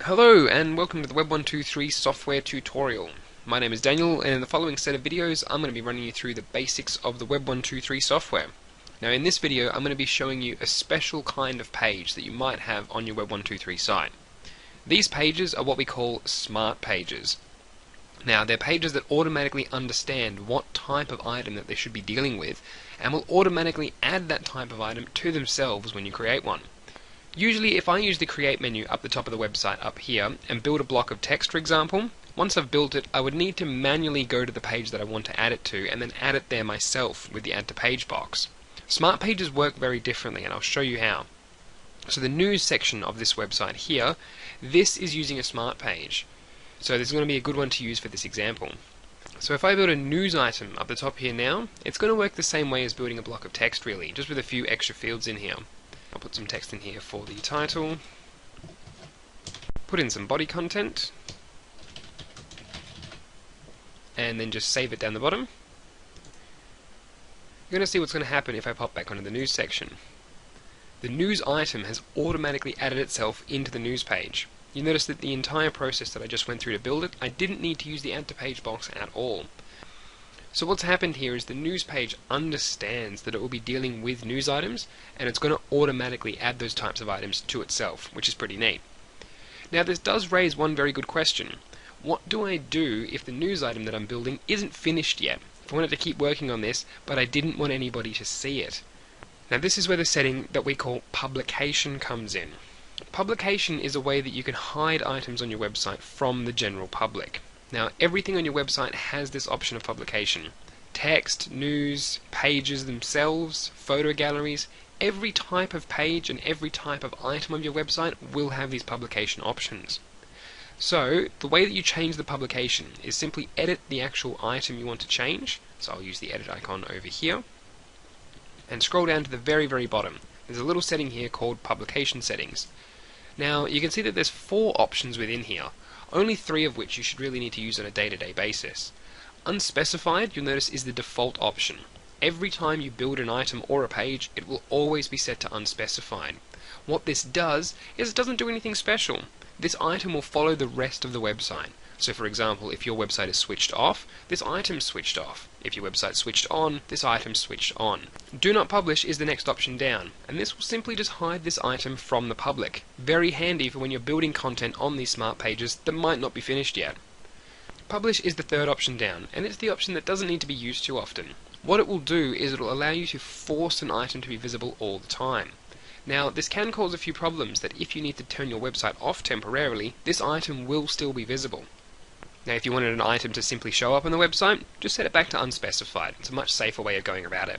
Hello and welcome to the Web123 software tutorial. My name is Daniel, and in the following set of videos I'm going to be running you through the basics of the Web123 software. Now in this video I'm going to be showing you a special kind of page that you might have on your Web123 site. These pages are what we call smart pages. Now they're pages that automatically understand what type of item that they should be dealing with and will automatically add that type of item to themselves when you create one. Usually if I use the create menu up the top of the website up here and build a block of text, for example, once I've built it I would need to manually go to the page that I want to add it to and then add it there myself with the add to page box. Smart pages work very differently and I'll show you how. So the news section of this website here, this is using a smart page. So this is going to be a good one to use for this example. So if I build a news item up the top here now, it's going to work the same way as building a block of text really, just with a few extra fields in here. I'll put some text in here for the title, put in some body content, and then just save it down the bottom. You're going to see what's going to happen if I pop back onto the news section. The news item has automatically added itself into the news page. You notice that the entire process that I just went through to build it, I didn't need to use the add to page box at all. So what's happened here is the news page understands that it will be dealing with news items and it's going to automatically add those types of items to itself, which is pretty neat. Now this does raise one very good question. What do I do if the news item that I'm building isn't finished yet? If I wanted to keep working on this, but I didn't want anybody to see it. Now this is where the setting that we call publication comes in. Publication is a way that you can hide items on your website from the general public. Now everything on your website has this option of publication. Text, news, pages themselves, photo galleries, every type of page and every type of item on your website will have these publication options. So the way that you change the publication is simply edit the actual item you want to change. So I'll use the edit icon over here and scroll down to the very bottom. There's a little setting here called publication settings. Now you can see that there's 4 options within here, only 3 of which you should really need to use on a day-to-day basis. Unspecified, you'll notice, is the default option. Every time you build an item or a page, it will always be set to unspecified. What this does is it doesn't do anything special. This item will follow the rest of the website. So for example, if your website is switched off, this item's switched off. If your website's switched on, this item's switched on. Do not publish is the next option down, and this will simply just hide this item from the public. Very handy for when you're building content on these smart pages that might not be finished yet. Publish is the third option down, and it's the option that doesn't need to be used too often. What it will do is it will allow you to force an item to be visible all the time. Now this can cause a few problems that if you need to turn your website off temporarily, this item will still be visible. Now if you wanted an item to simply show up on the website, just set it back to unspecified. It's a much safer way of going about it.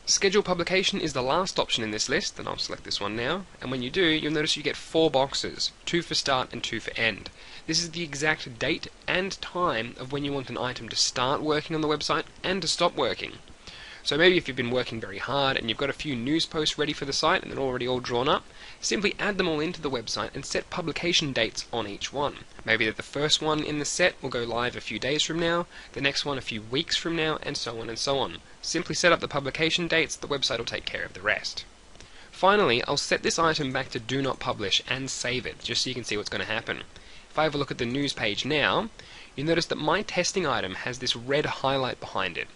Schedule publication is the last option in this list, and I'll select this one now, and when you do, you'll notice you get 4 boxes, 2 for start and 2 for end. This is the exact date and time of when you want an item to start working on the website and to stop working. So maybe if you've been working very hard and you've got a few news posts ready for the site and they're already all drawn up, simply add them all into the website and set publication dates on each one. Maybe that the first one in the set will go live a few days from now, the next one a few weeks from now, and so on and so on. Simply set up the publication dates, the website will take care of the rest. Finally, I'll set this item back to do not publish and save it, just so you can see what's going to happen. If I have a look at the news page now, you'll notice that my testing item has this red highlight behind it.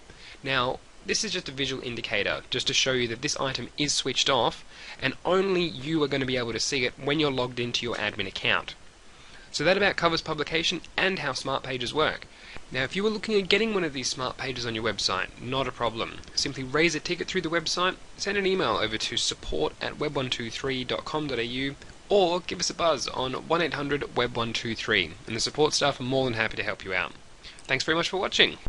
Now, this is just a visual indicator, just to show you that this item is switched off, and only you are going to be able to see it when you're logged into your admin account. So that about covers publication and how smart pages work. Now if you were looking at getting one of these smart pages on your website, not a problem. Simply raise a ticket through the website, send an email over to support@web123.com.au, or give us a buzz on 1-800-WEB123, and the support staff are more than happy to help you out. Thanks very much for watching.